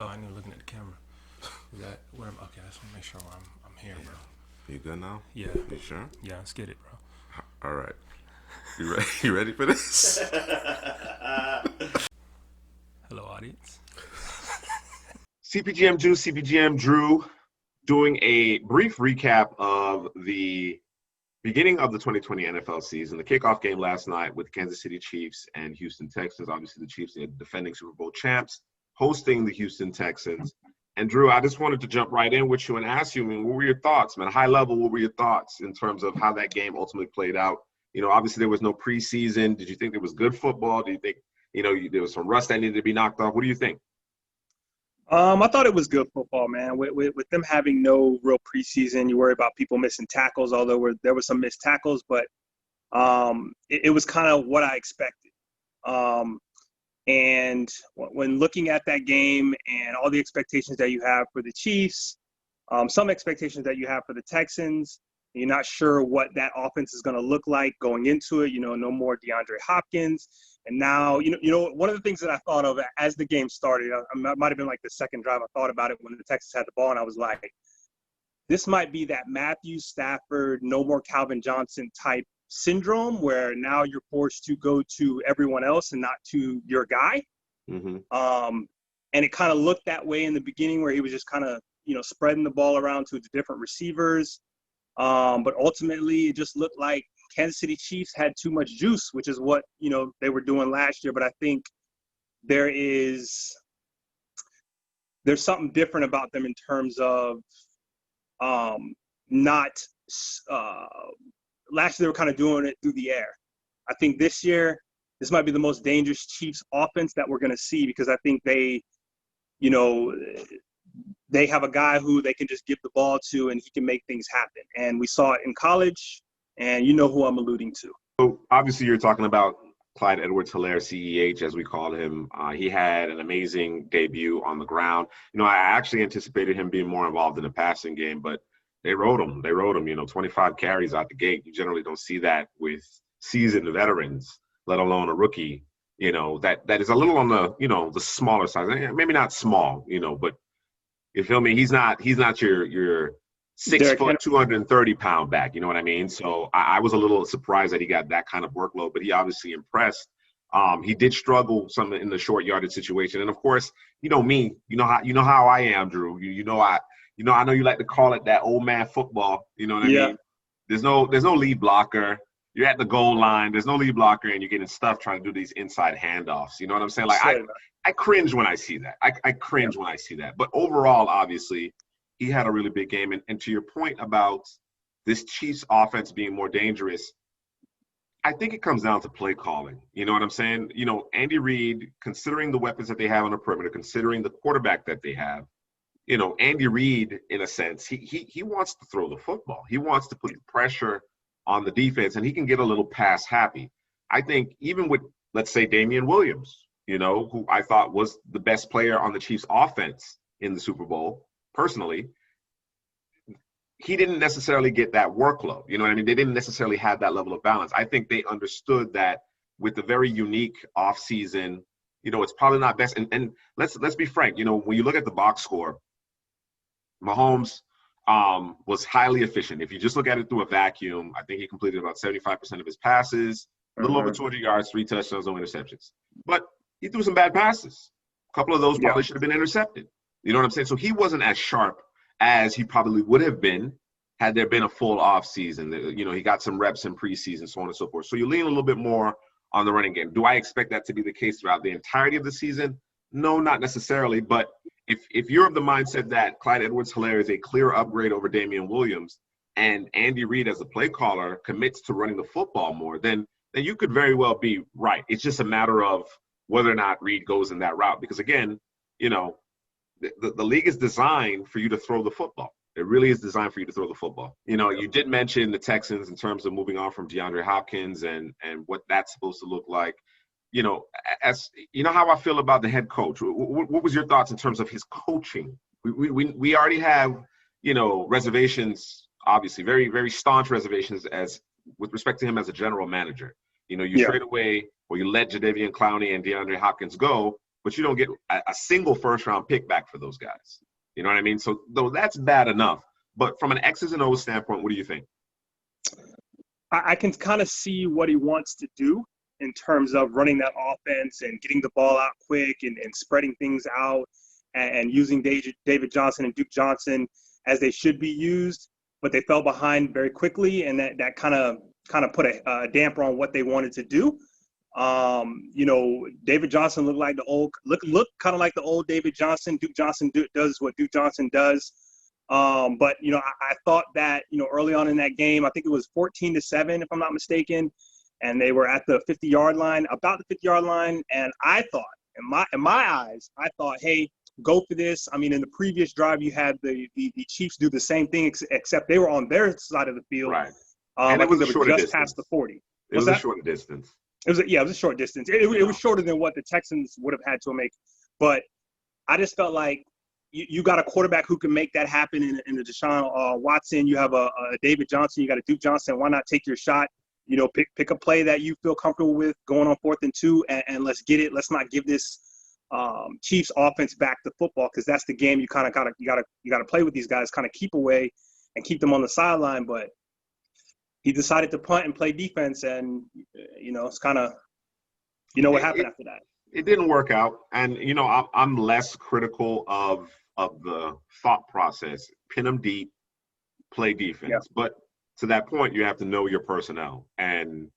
Oh, I knew looking at the camera. Is that where I'm? Okay, I just want to make sure I'm here, bro. You good now? Yeah. You sure? Yeah, let's get it, bro. All right. You ready? You ready for this? Hello, audience. CPGM Juice, CPGM Drew, doing a brief recap of the beginning of the 2020 NFL season, the kickoff game last night with Kansas City Chiefs and Houston Texans. Obviously, the Chiefs are defending Super Bowl champs, hosting the Houston Texans. And Drew, I just wanted to jump right in with you and ask you, what were your thoughts, man? High level, what were your thoughts in terms of how that game ultimately played out? You know, obviously there was no preseason. Did you think there was good football? Do you think, there was some rust that needed to be knocked off? What do you think? I thought it was good football, man. With them having no real preseason, you worry about people missing tackles, although there were some missed tackles, but it was kind of what I expected. And when looking at that game and all the expectations that you have for the Chiefs, some expectations that you have for the Texans, you're not sure what that offense is going to look like going into it. No more DeAndre Hopkins. And now, one of the things that I thought of as the game started, I might have been like the second drive, I thought about it when the Texans had the ball, and I was like, this might be that Matthew Stafford, no more Calvin Johnson type syndrome where now you're forced to go to everyone else and not to your guy. Mm-hmm. And it kind of looked that way in the beginning where he was just kind of, spreading the ball around to the different receivers. But ultimately, it just looked like Kansas City Chiefs had too much juice, which is what, they were doing last year. But I think there's something different about them in terms of not last year they were kind of doing it through the air. I think this year, this might be the most dangerous Chiefs offense that we're going to see because I think they have a guy who they can just give the ball to and he can make things happen. And we saw it in college, and you know who I'm alluding to. So obviously you're talking about Clyde Edwards-Helaire, CEH, as we call him. He had an amazing debut on the ground. I actually anticipated him being more involved in the passing game, but they rode him. 25 carries out the gate. You generally don't see that with seasoned veterans, let alone a rookie, that is a little on the, the smaller side. Maybe not small, but you feel me? He's not your 6 foot, 230-pound back. You know what I mean? So I was a little surprised that he got that kind of workload, but he obviously impressed. He did struggle some in the short yardage situation, and of course, me. You know how I am, Drew. I know you like to call it that old man football. You know what I mean? There's no lead blocker. You're at the goal line. There's no lead blocker, and you're getting stuff trying to do these inside handoffs. You know what I'm saying? Like I cringe when I see that. I cringe when I see that. But overall, obviously, he had a really big game. And to your point about this Chiefs offense being more dangerous, I think it comes down to play calling. You know what I'm saying? Andy Reid, considering the weapons that they have on the perimeter, considering the quarterback that they have, Andy Reid, in a sense, he wants to throw the football. He wants to put pressure on the defense, and he can get a little pass happy. I think even with, let's say, Damian Williams, who I thought was the best player on the Chiefs offense in the Super Bowl, personally, he didn't necessarily get that workload. You know what I mean? They didn't necessarily have that level of balance. I think they understood that with the very unique offseason, it's probably not best. And let's be frank, when you look at the box score, Mahomes was highly efficient. If you just look at it through a vacuum, I think he completed about 75% of his passes, a little over 200 yards, 3 touchdowns, no interceptions. But he threw some bad passes. A couple of those probably should have been intercepted. You know what I'm saying? So he wasn't as sharp as he probably would have been had there been a full offseason. He got some reps in preseason, so on and so forth. So you lean a little bit more on the running game. Do I expect that to be the case throughout the entirety of the season? No, not necessarily. But if you're of the mindset that Clyde Edwards-Helaire is a clear upgrade over Damian Williams and Andy Reid as a play caller commits to running the football more, then you could very well be right. It's just a matter of whether or not Reid goes in that route. Because, again, the league is designed for you to throw the football. It really is designed for you to throw the football. You did mention the Texans in terms of moving on from DeAndre Hopkins and what that's supposed to look like. As how I feel about the head coach. What was your thoughts in terms of his coaching? We already have, reservations, obviously, very, very staunch reservations as with respect to him as a general manager. You trade away or you let Jadeveon Clowney and DeAndre Hopkins go, but you don't get a single first-round pick back for those guys. You know what I mean? So though that's bad enough. But from an X's and O's standpoint, what do you think? I can kind of see what he wants to do in terms of running that offense and getting the ball out quick and spreading things out and using David Johnson and Duke Johnson as they should be used. But they fell behind very quickly, and that kind of put a damper on what they wanted to do. David Johnson looked like the old kind of like the old David Johnson. Duke Johnson does what Duke Johnson does. But I thought that early on in that game, I think it was 14-7 if I'm not mistaken, and they were at the 50-yard line, about the 50-yard line, and I thought in my eyes, I thought, hey, go for this. I mean, in the previous drive, you had the Chiefs do the same thing, except they were on their side of the field. Right. And it was a shorter distance. Past the 40. It was a shorter distance. It was a short distance. It was shorter than what the Texans would have had to make. But I just felt like you got a quarterback who can make that happen in the Deshaun Watson. You have a David Johnson. You got a Duke Johnson. Why not take your shot? Pick a play that you feel comfortable with going on 4th and 2, and let's get it. Let's not give this Chiefs offense back to football, because that's the game you kind of gotta play with these guys, kind of keep away and keep them on the sideline. But he decided to punt and play defense, and it's kind of what happened after that. It didn't work out, and I'm less critical of the thought process. Pin them deep, play defense, yeah. But to that point, you have to know your personnel, and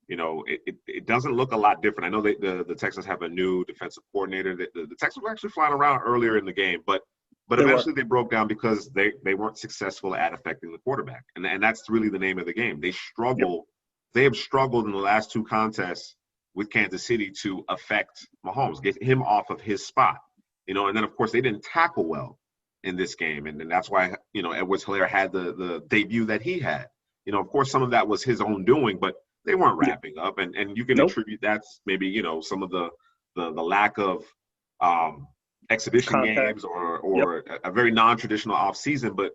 it doesn't look a lot different. I know the Texans have a new defensive coordinator. The Texans were actually flying around earlier in the game, but eventually they broke down because they weren't successful at affecting the quarterback, and that's really the name of the game. They struggle. Yep. They have struggled in the last 2 contests with Kansas City to affect Mahomes, get him off of his spot. And then of course they didn't tackle well in this game, and that's why Edwards-Helaire had the debut that he had. Of course some of that was his own doing, but they weren't wrapping up, and you can attribute that's maybe some of the lack of exhibition contact games or a very non-traditional offseason. But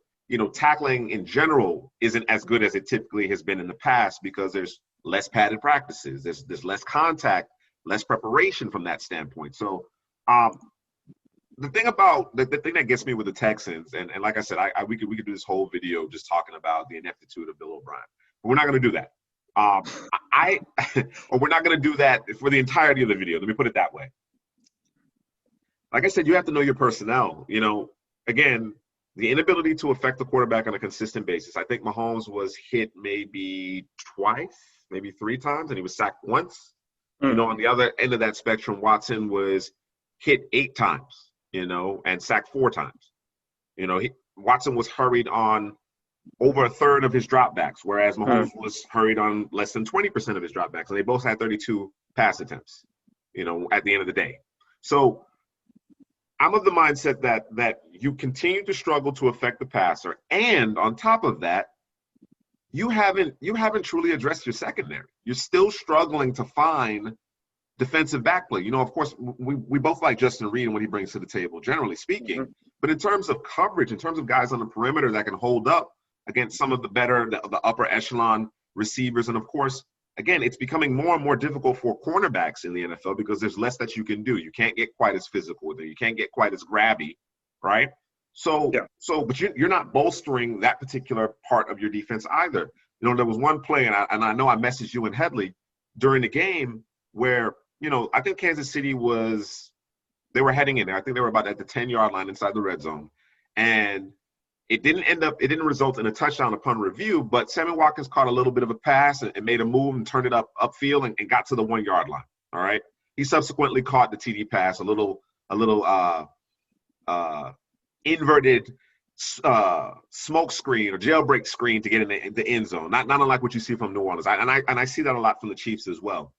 tackling in general isn't as good as it typically has been in the past, because there's less padded practices, there's less contact, less preparation from that standpoint. So the thing that gets me with the Texans, and like I said, we could do this whole video just talking about the ineptitude of Bill O'Brien, but we're not going to do that. Or we're not going to do that for the entirety of the video. Let me put it that way. Like I said, you have to know your personnel. Again, the inability to affect the quarterback on a consistent basis. I think Mahomes was hit maybe twice, maybe 3 times, and he was sacked once. On the other end of that spectrum, Watson was hit 8 times, and sacked 4 times. Watson was hurried on over a third of his dropbacks, whereas Mahomes was hurried on less than 20% of his dropbacks, and they both had 32 pass attempts, at the end of the day. So I'm of the mindset that you continue to struggle to affect the passer, and on top of that, you haven't truly addressed your secondary. You're still struggling to find defensive back play. Of course, we both like Justin Reed and what he brings to the table, generally speaking. But in terms of coverage, in terms of guys on the perimeter that can hold up against some of the upper echelon receivers, and of course, again, it's becoming more and more difficult for cornerbacks in the NFL because there's less that you can do. You can't get quite as physical with it. You can't get quite as grabby, right? But you're not bolstering that particular part of your defense either. There was one play, and I know I messaged you and Headley during the game where, I think Kansas City they were heading in there. I think they were about at the 10-yard line inside the red zone. And it didn't result in a touchdown upon review, but Sammy Watkins caught a little bit of a pass and made a move and turned it upfield and got to the 1-yard line. All right. He subsequently caught the TD pass, a little inverted smoke screen or jailbreak screen to get in the end zone. Not unlike what you see from New Orleans. And I see that a lot from the Chiefs as well.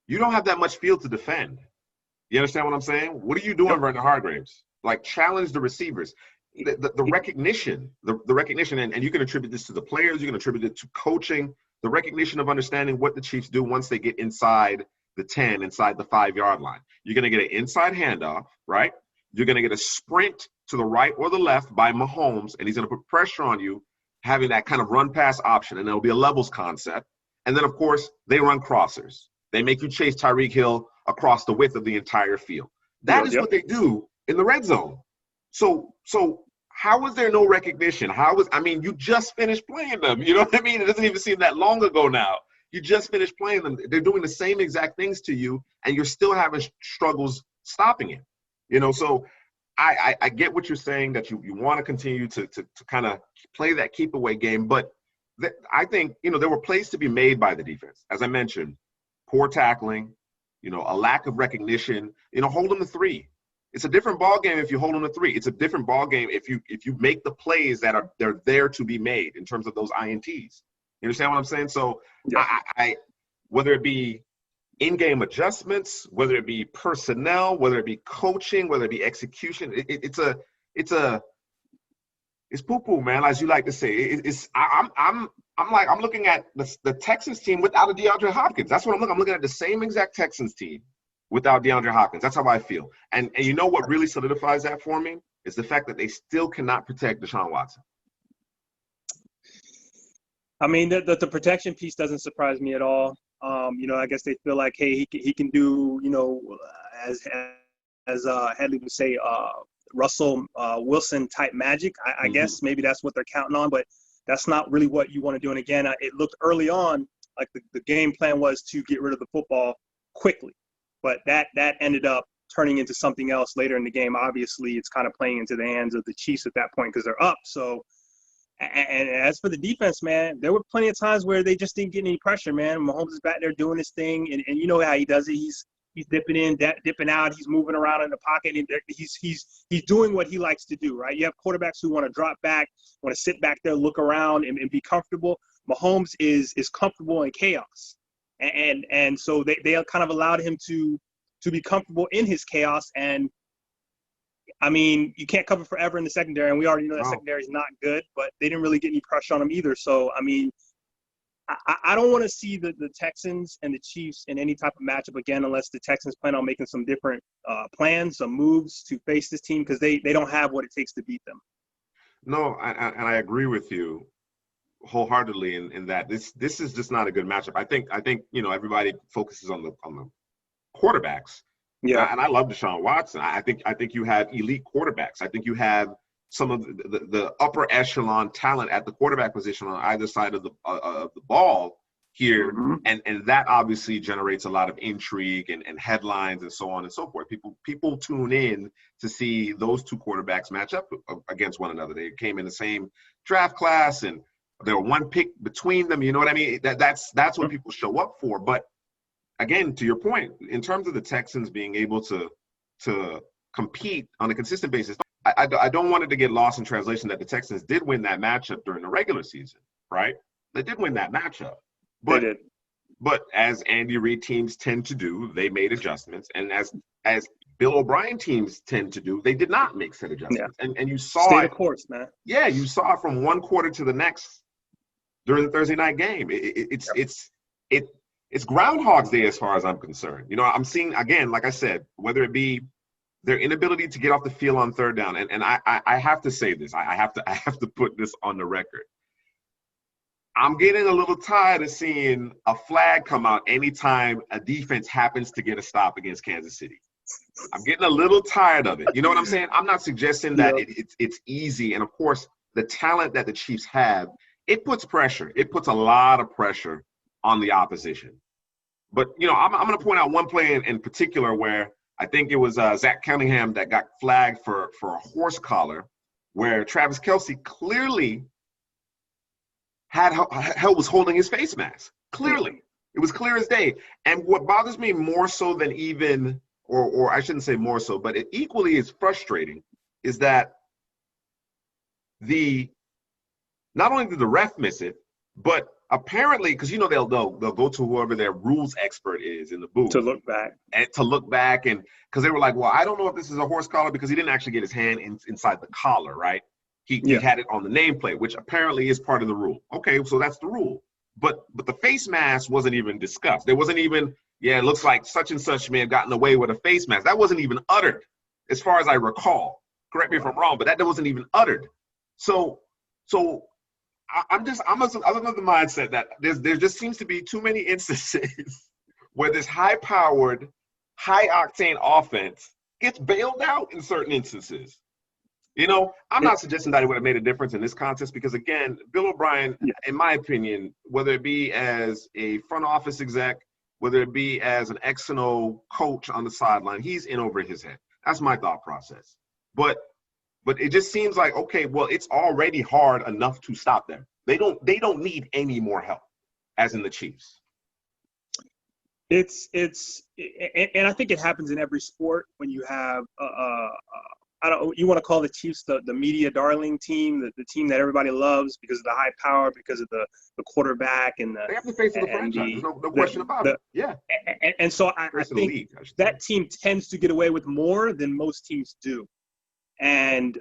You don't have that much field to defend. You understand what I'm saying? What are you doing, Vernon Hargreaves? Like, challenge the receivers. The recognition, and you can attribute this to the players, you can attribute it to coaching, the recognition of understanding what the Chiefs do once they get inside the 10, inside the 5-yard line. You're going to get an inside handoff, right? You're going to get a sprint to the right or the left by Mahomes, and he's going to put pressure on you, having that kind of run-pass option, and there'll be a levels concept. And then, of course, they run crossers. They make you chase Tyreek Hill across the width of the entire field. That is what they do in the red zone. So how is there no recognition? You just finished playing them. You know what I mean? It doesn't even seem that long ago now. You just finished playing them. They're doing the same exact things to you, and you're still having struggles stopping it. So I get what you're saying, that you want to continue to kind of play that keep away game. But I think, there were plays to be made by the defense. As I mentioned, poor tackling, a lack of recognition, hold them to 3. It's a different ball game if you hold them to 3. It's a different ball game if you make the plays that they're there to be made in terms of those INTs. You understand what I'm saying? So yeah. I whether it be in-game adjustments, whether it be personnel, whether it be coaching, whether it be execution, it's poo-poo, man, as you like to say. I'm looking at the Texans team without a DeAndre Hopkins. That's what I'm looking. I'm looking at the same exact Texans team without DeAndre Hopkins. That's how I feel. And you know what really solidifies that for me is the fact that they still cannot protect Deshaun Watson. I mean, the protection piece doesn't surprise me at all. I guess they feel like, hey, he can do, as Headley would say, Russell Wilson type magic. I guess maybe that's what they're counting on, but that's not really what you want to do. And again, it looked early on like the game plan was to get rid of the football quickly, but that ended up turning into something else later in the game. Obviously, it's kind of playing into the hands of the Chiefs at that point because they're up. So, and as for the defense, man, there were plenty of times where they just didn't get any pressure, man. Mahomes is back there doing his thing, and you know how he does it. He's dipping in, dipping out. He's moving around in the pocket, and he's doing what he likes to do, right? You have quarterbacks who want to drop back, want to sit back there, look around, and be comfortable. Mahomes is comfortable in chaos, and so they kind of allowed him to be comfortable in his chaos. And I mean, you can't cover forever in the secondary, and we already know that secondary is not good, but they didn't really get any pressure on him either. So, I mean, I don't want to see the Texans and the Chiefs in any type of matchup again unless the Texans plan on making some different plans, some moves to face this team because they don't have what it takes to beat them. No, and I agree with you wholeheartedly in that this is just not a good matchup. I think everybody focuses on the quarterbacks. Yeah, and I love Deshaun Watson. I think you have elite quarterbacks. I think you have some of the upper echelon talent at the quarterback position on either side of the ball here, and that obviously generates a lot of intrigue and headlines and so on and so forth. People tune in to see those two quarterbacks match up against one another. They came in the same draft class, and there were one pick between them. You know what I mean? That's what people show up for. But again, to your point, in terms of the Texans being able to compete on a consistent basis, I don't want it to get lost in translation that the Texans did win that matchup during the regular season, right? They did win that matchup. But, they did. But as Andy Reid teams tend to do, they made adjustments. And as Bill O'Brien teams tend to do, they did not make set adjustments. Yeah. And you saw Stay the course, man. Yeah, you saw it from one quarter to the next during the Thursday night game. It's Groundhog's Day as far as I'm concerned. I'm seeing, again, like I said, whether it be their inability to get off the field on third down. And I have to say this. I have to put this on the record. I'm getting a little tired of seeing a flag come out anytime a defense happens to get a stop against Kansas City. I'm getting a little tired of it. You know what I'm saying? I'm not suggesting that it's easy. And, of course, the talent that the Chiefs have, it puts pressure. It puts a lot of pressure on the opposition. But, I'm going to point out one play in particular where I think it was Zach Cunningham that got flagged for a horse collar, where Travis Kelce clearly was holding his face mask. Clearly. It was clear as day. And what bothers me more so than even, or I shouldn't say more so, but it equally is frustrating, is that not only did the ref miss it, but apparently, because they'll go to whoever their rules expert is in the booth to look back, and because they were like, well, I don't know if this is a horse collar because he didn't actually get his hand inside the collar, right? He had it on the nameplate, which apparently is part of the rule. Okay, so that's the rule. But the face mask wasn't even discussed. There wasn't even, it looks like such and such may have gotten away with a face mask. That wasn't even uttered, as far as I recall. Correct me if I'm wrong, but that wasn't even uttered. So I'm of the mindset that there just seems to be too many instances where this high-powered high-octane offense gets bailed out in certain instances. You know, I'm not suggesting that it would have made a difference in this contest because, again, Bill O'Brien, in my opinion, whether it be as a front office exec, whether it be as an X and O coach on the sideline, he's in over his head. That's my thought process. But it just seems like, okay, well, it's already hard enough to stop them. They don't need any more help, as in the Chiefs. And I think it happens in every sport when you have you want to call the Chiefs the media darling team, the team that everybody loves because of the high power, because of the quarterback and they have the face of the franchise. There's no question about it. Yeah. And so I think league, that team tends to get away with more than most teams do. And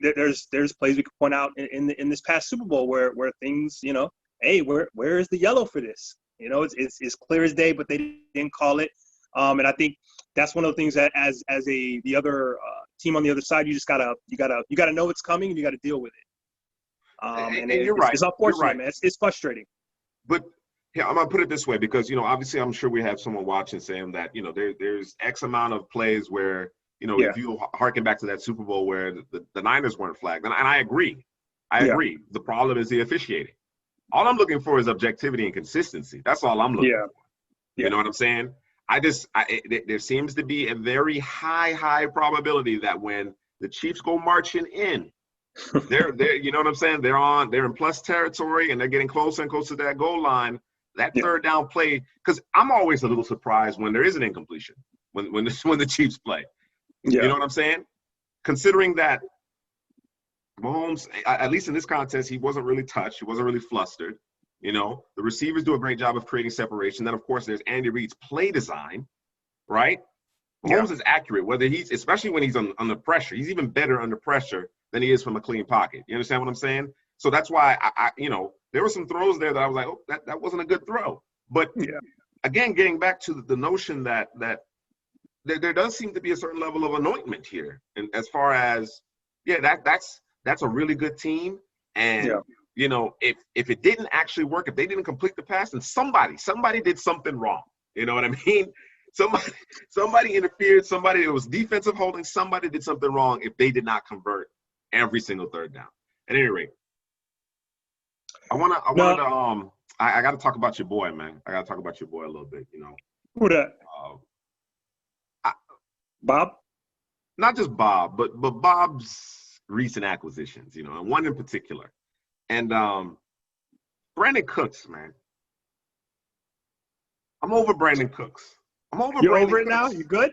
there's plays we could point out in this past Super Bowl where things, you know, hey, where is the yellow for this? You know, it's clear as day, but they didn't call it. And I think that's one of the things that as the other team on the other side, you gotta know it's coming and you got to deal with it. And you're right. It's unfortunate, right. Man. It's frustrating. But yeah, I'm gonna put it this way because, you know, obviously I'm sure we have someone watching saying that, you know, there's X amount of plays where, you know, if you harken back to that Super Bowl where the Niners weren't flagged, and I agree. I agree. The problem is the officiating. All I'm looking for is objectivity and consistency. That's all I'm looking for. You know what I'm saying? There seems to be a very high probability that when the Chiefs go marching in, they're you know what I'm saying? They're in plus territory and they're getting closer and closer to that goal line. That third down play, because I'm always a little surprised when there is an incompletion when the Chiefs play. You know what I'm saying? Considering that Mahomes, at least in this contest, he wasn't really touched. He wasn't really flustered. You know, the receivers do a great job of creating separation. Then, of course, there's Andy Reid's play design, right? Mahomes is accurate, especially when he's under pressure. He's even better under pressure than he is from a clean pocket. You understand what I'm saying? So that's why, you know, there were some throws there that I was like, oh, that wasn't a good throw. But, again, getting back to the notion that there does seem to be a certain level of anointment here. And as far as, that's a really good team. And, you know, if it didn't actually work, if they didn't complete the pass, then somebody did something wrong. You know what I mean? Somebody interfered, somebody that was defensive holding, somebody did something wrong if they did not convert every single third down. At any rate, I got to talk about your boy, man. I got to talk about your boy a little bit, you know. Who that? Bob? Not just Bob, but Bob's recent acquisitions, you know, and one in particular. And Brandon Cooks, man. I'm over Brandon Cooks. You're over it now? You good?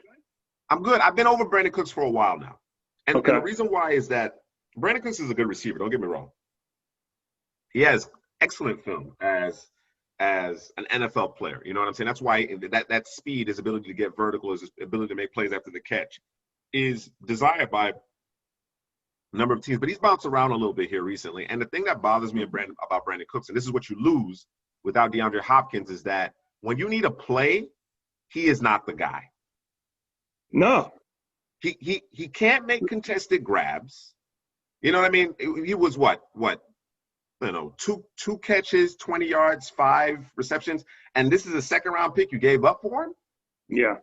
I'm good. I've been over Brandon Cooks for a while now. And the reason why is that Brandon Cooks is a good receiver. Don't get me wrong. He has excellent film as an NFL player. You know what I'm saying? That's why that speed, his ability to get vertical, his ability to make plays after the catch is desired by a number of teams. But he's bounced around a little bit here recently. And the thing that bothers me about Brandon Cooks, and this is what you lose without DeAndre Hopkins, is that when you need a play, he is not the guy. No. He can't make contested grabs. You know what I mean? He was what? You know, two catches, 20 yards, 5 receptions, and this is a second-round pick you gave up for him? Yeah.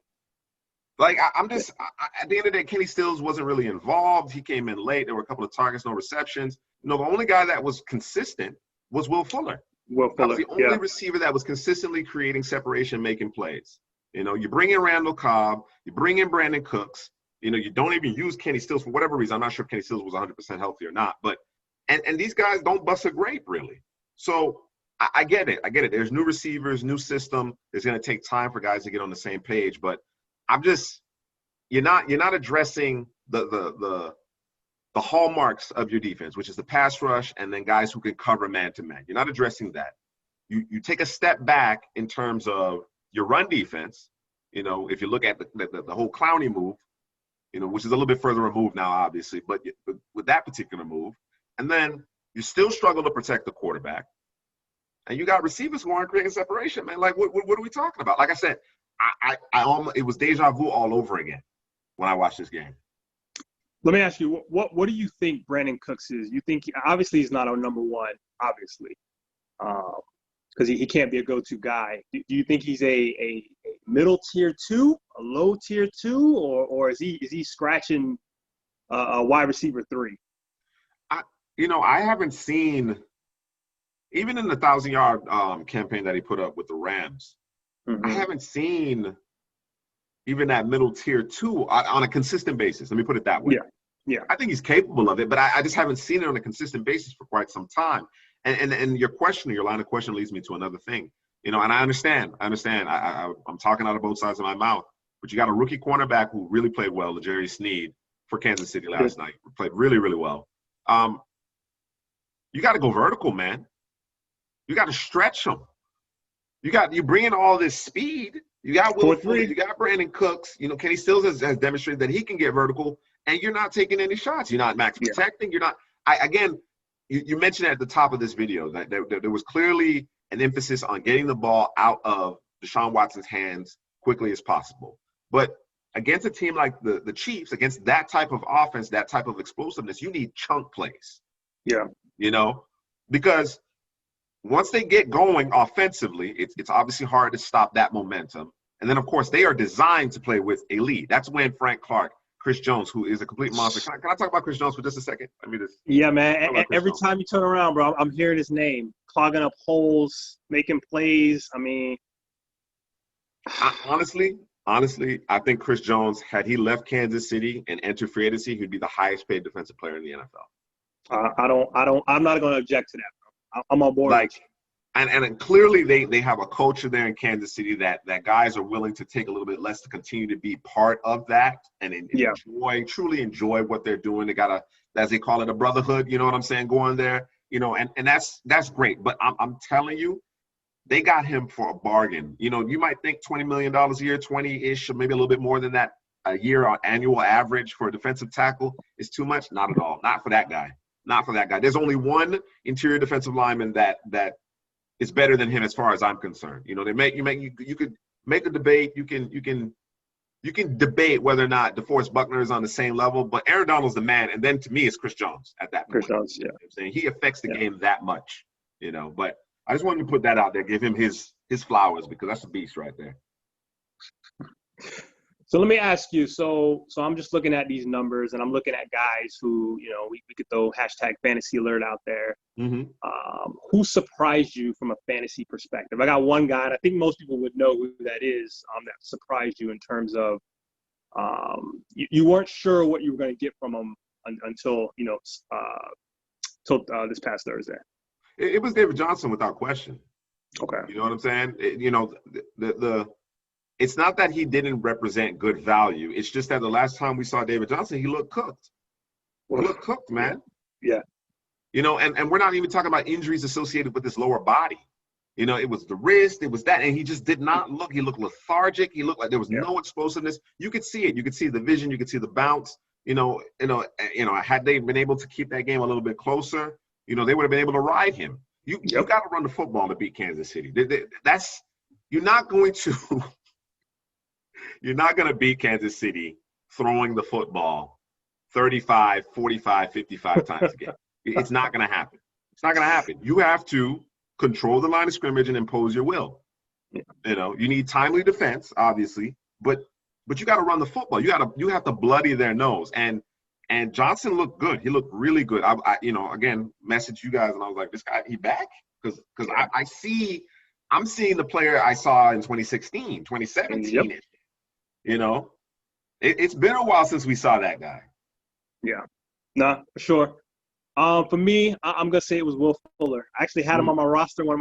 Like, I'm just – at the end of the day, Kenny Stills wasn't really involved. He came in late. There were a couple of targets, no receptions. You know, the only guy that was consistent was Will Fuller. That was the only receiver that was consistently creating separation, making plays. You know, you bring in Randall Cobb, you bring in Brandon Cooks. You know, you don't even use Kenny Stills for whatever reason. I'm not sure if Kenny Stills was 100% healthy or not. But and these guys don't bust a grape, really. So I get it. There's new receivers, new system. It's going to take time for guys to get on the same page. But I'm just you're not addressing the hallmarks of your defense, which is the pass rush and then guys who can cover man to man. You're not addressing that. You take a step back in terms of your run defense. You know, if you look at the whole Clowney move, you know, which is a little bit further removed now, obviously, but with that particular move, and then you still struggle to protect the quarterback, and you got receivers who aren't creating separation, man. Like, what are we talking about? Like I said, I almost, it was deja vu all over again when I watched this game. Let me ask you, what do you think Brandon Cooks is? You think obviously he's not our number one, obviously. because he can't be a go-to guy. Do you think he's a middle tier 2, a low tier 2, or is he scratching a wide receiver 3? I haven't seen, even in the 1,000-yard campaign that he put up with the Rams, I haven't seen even that middle tier 2 on a consistent basis. Let me put it that way. Yeah. I think he's capable of it, but I just haven't seen it on a consistent basis for quite some time. And your line of question leads me to another thing. And I understand. I'm talking out of both sides of my mouth. But you got a rookie cornerback who really played well, L'Jarius Sneed, for Kansas City last night. Played really, really well. You got to go vertical, man. You got to stretch him. You bring in all this speed. You got Will Fuller, you got Brandon Cooks. Kenny Stills has demonstrated that he can get vertical, and you're not taking any shots. You're not max protecting. You're not. You mentioned at the top of this video that there was clearly an emphasis on getting the ball out of Deshaun Watson's hands quickly as possible. But against a team like the Chiefs, against that type of offense, that type of explosiveness, you need chunk plays. Yeah. Because once they get going offensively, it's obviously hard to stop that momentum. And then, of course, they are designed to play with a lead. That's when Frank Clark, Chris Jones, who is a complete monster. Can I talk about Chris Jones for just a second? Yeah, man. Every time you turn around, bro, I'm hearing his name, clogging up holes, making plays. Honestly, I think Chris Jones, had he left Kansas City and entered free agency, he'd be the highest paid defensive player in the NFL. I'm not going to object to that, bro. I'm on board. And clearly they have a culture there in Kansas City that guys are willing to take a little bit less to continue to be part of that and truly enjoy what they're doing. They got a, as they call it, a brotherhood, you know what I'm saying, going there, and that's great. But I'm telling you, they got him for a bargain. You might think $20 million a year, 20-ish, or maybe a little bit more than that a year on annual average for a defensive tackle is too much. Not at all. Not for that guy. Not for that guy. There's only one interior defensive lineman that is better than him as far as I'm concerned. You could make a debate. You can debate whether or not DeForest Buckner is on the same level, but Aaron Donald's the man. And then to me, it's Chris Jones at that point. Chris Jones, yeah. You know what I'm saying? He affects the game that much, But I just wanted to put that out there, give him his flowers, because that's a beast right there. So let me ask you, so I'm just looking at these numbers, and I'm looking at guys who, we could throw #fantasy alert out there. Who surprised you from a fantasy perspective? I got one guy, and I think most people would know who that is, that surprised you in terms of you weren't sure what you were going to get from him until this past Thursday. It was David Johnson without question. Okay. You know what I'm saying? It's not that he didn't represent good value. It's just that the last time we saw David Johnson, he looked cooked. He looked cooked, man. Yeah. And we're not even talking about injuries associated with his lower body. It was the wrist, it was that, and he just did not look. He looked lethargic. He looked like there was no explosiveness. You could see it. You could see the vision. You could see the bounce. Had they been able to keep that game a little bit closer, they would have been able to ride him. You got to run the football to beat Kansas City. You're not going to beat Kansas City throwing the football 35, 45, 55 times a game. It's not going to happen. It's not going to happen. You have to control the line of scrimmage and impose your will. You need timely defense, obviously, but you got to run the football. You have to bloody their nose. And Johnson looked good. He looked really good. I again, messaged you guys, and I was like, this guy, he back? Because I'm seeing the player I saw in 2016, 2017. Yep. It's been a while since we saw that guy. Yeah. Nah, for sure. For me, I'm gonna say it was Will Fuller. I actually had him on my roster, one of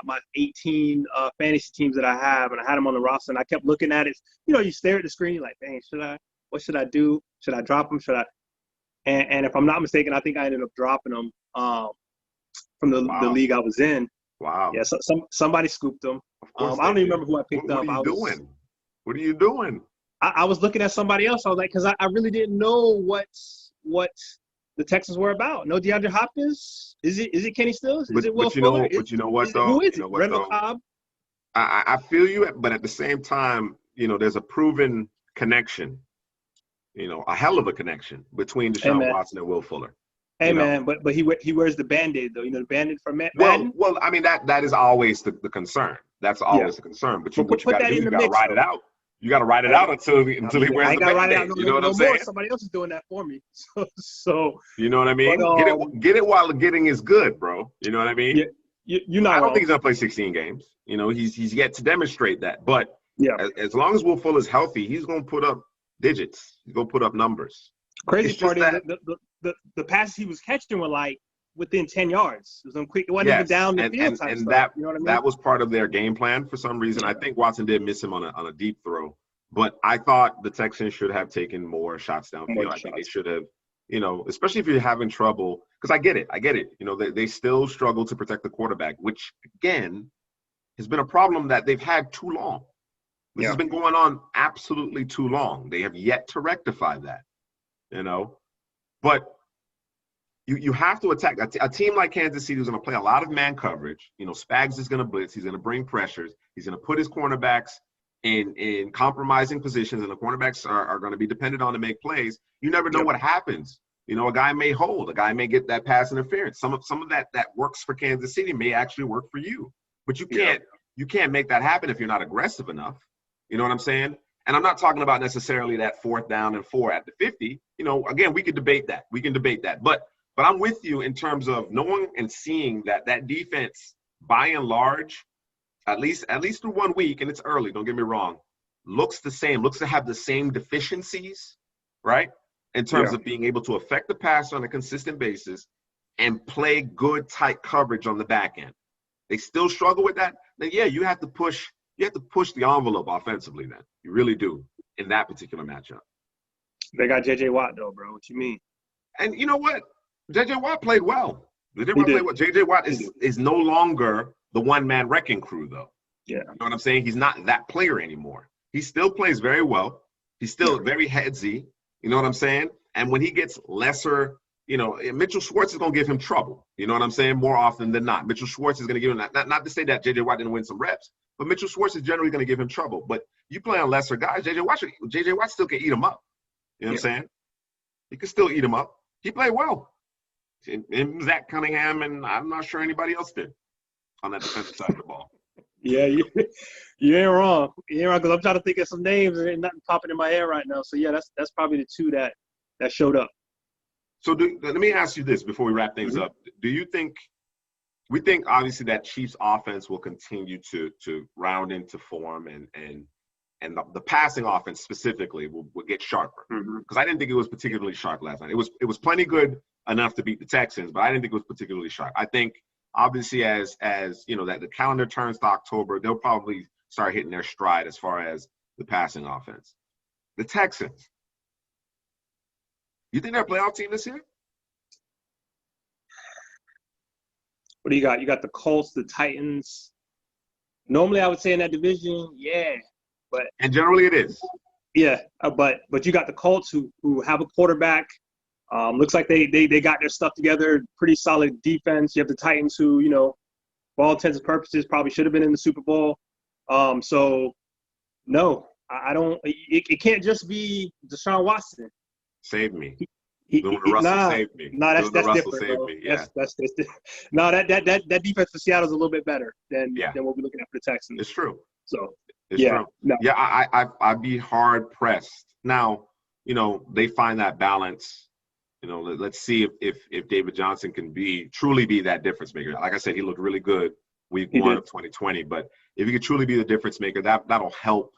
my 18 fantasy teams that I have, and I had him on the roster, and I kept looking at it. You stare at the screen, you're like, dang, what should I do? Should I drop him? And if I'm not mistaken, I think I ended up dropping him from the league I was in. Wow. Yeah, so somebody scooped him. I don't even remember who I picked up. What are you doing? I was looking at somebody else. I was like, because I really didn't know what the Texans were about. No DeAndre Hopkins? Is it Kenny Stills? Is it Will Fuller? But you know what, though? Who is it? Randall Cobb? I feel you, but at the same time, there's a proven connection, a hell of a connection between Deshaun Watson and Will Fuller. Hey man, but he wears the Band-Aid though. You know the Band-Aid for Madden. Well, I mean that is always the concern. That's always the concern. But what you got to do, you got to ride it out. You got to ride it out until he wears the Band-Aid. You know what I'm saying? Somebody else is doing that for me. So you know what I mean? But, get it while the getting is good, bro. You know what I mean? Yeah, you're not. I don't think he's gonna play 16 games. You know, he's yet to demonstrate that. But as long as Will Fuller's healthy, he's gonna put up digits. He's gonna put up numbers. Crazy part is the passes he was catching were like within 10 yards. It was quick. It wasn't even down the field type stuff. That, you know what I mean? That was part of their game plan for some reason. I think Watson did miss him on a deep throw, but I thought the Texans should have taken more shots downfield. I think they should have, you know, especially if you're having trouble, because I get it. You know, they still struggle to protect the quarterback, which again has been a problem that they've had too long. This has been going on absolutely too long. They have yet to rectify that, you know, but you have to attack a team like Kansas City who's going to play a lot of man coverage. You know, Spags is going to blitz. He's going to bring pressures. He's going to put his cornerbacks in compromising positions, and the cornerbacks are going to be dependent on to make plays. You never know what happens. You know, a guy may hold. A guy may get that pass interference. Some of that works for Kansas City may actually work for you. But you can't make that happen if you're not aggressive enough. You know what I'm saying? And I'm not talking about necessarily that 4th down and 4 at the 50. You know, again, we could debate that. But I'm with you in terms of knowing and seeing that defense, by and large, at least through 1 week, and it's early, don't get me wrong, looks the same, looks to have the same deficiencies, right? In terms of being able to affect the pass on a consistent basis and play good, tight coverage on the back end. They still struggle with that. Then you have to push the envelope offensively then. You really do in that particular matchup. They got J.J. Watt though, bro. What you mean? And you know what? J.J. Watt played well. J.J. Watt is no longer the one-man wrecking crew, though. Yeah. You know what I'm saying? He's not that player anymore. He still plays very well. He's still very headsy. You know what I'm saying? And when he gets lesser, you know, Mitchell Schwartz is going to give him trouble. You know what I'm saying? More often than not. Mitchell Schwartz is going to give him that. Not to say that J.J. Watt didn't win some reps, but Mitchell Schwartz is generally going to give him trouble. But you play on lesser guys, J.J. Watt still can eat him up. You know what I'm saying? He can still eat him up. He played well. And Zach Cunningham, and I'm not sure anybody else did on that defensive side of the ball. Yeah, you ain't wrong. You ain't wrong, because I'm trying to think of some names and nothing popping in my head right now. So, that's probably the two that showed up. So let me ask you this before we wrap things up. Do you think – we think obviously that Chiefs offense will continue to round into form and the passing offense specifically will get sharper? Because I didn't think it was particularly sharp last night. It was plenty good enough to beat the Texans, but I didn't think it was particularly sharp. I think obviously as you know, that the calendar turns to October, they'll probably start hitting their stride as far as the passing offense. The Texans, you think they're a playoff team this year? What do you got? You got the Colts, the Titans. Normally I would say in that division, and generally it is. Yeah, but you got the Colts who have a quarterback. Looks like they got their stuff together. Pretty solid defense. You have the Titans who, you know, for all intents and purposes, probably should have been in the Super Bowl. So, no, I don't. It can't just be Deshaun Watson. Save me. Russell saved me. Nah, that's different. Saved Bro. me. Yeah. That's no, that defense for Seattle is a little bit better than what we're looking at for the Texans. It's true. So it's true. No. Yeah, I'd be hard pressed. Now, you know, they find that balance. You know, let's see if David Johnson can truly be that difference maker. Like I said, he looked really good week 1 of 2020. But if he could truly be the difference maker, that'll help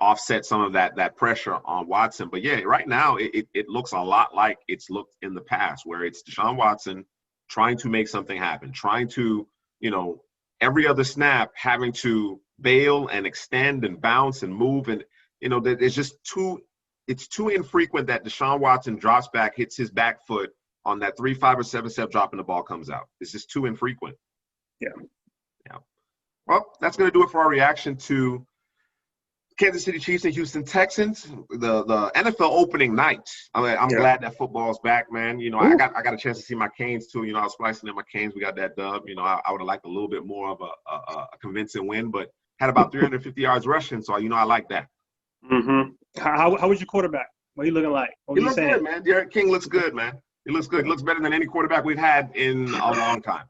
offset some of that pressure on Watson. But right now it looks a lot like it's looked in the past, where it's Deshaun Watson trying to make something happen, trying to, you know, every other snap having to bail and extend and bounce and move, and you know, it's just too infrequent that Deshaun Watson drops back, hits his back foot on that 3, 5, or 7 step drop, and the ball comes out. It's just too infrequent. Yeah. Well, that's going to do it for our reaction to Kansas City Chiefs and Houston Texans, the NFL opening night. I'm glad that football's back, man. You know, I got a chance to see my Canes too. You know, I was splicing in my Canes. We got that dub. You know, I would have liked a little bit more of a convincing win, but had about 350 yards rushing. So, you know, I like that. How was your quarterback? What are you looking like? What he looked good, man. Derek King looks good, man. He looks good. He looks better than any quarterback we've had in a long time.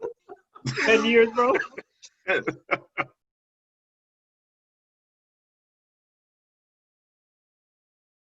10 years, bro.